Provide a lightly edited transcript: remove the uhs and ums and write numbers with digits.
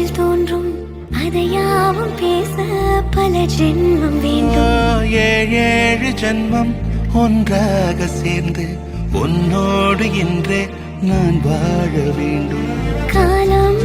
நெஞ்சில் தோன்றும் அதையாவும் பேச பல ஜென்மம் வேண்டும். ஏழு ஜென்மம் ஒன்றாக சேர்ந்து உன்னோடு இன்றே நான் வாழ வேண்டும். காலம்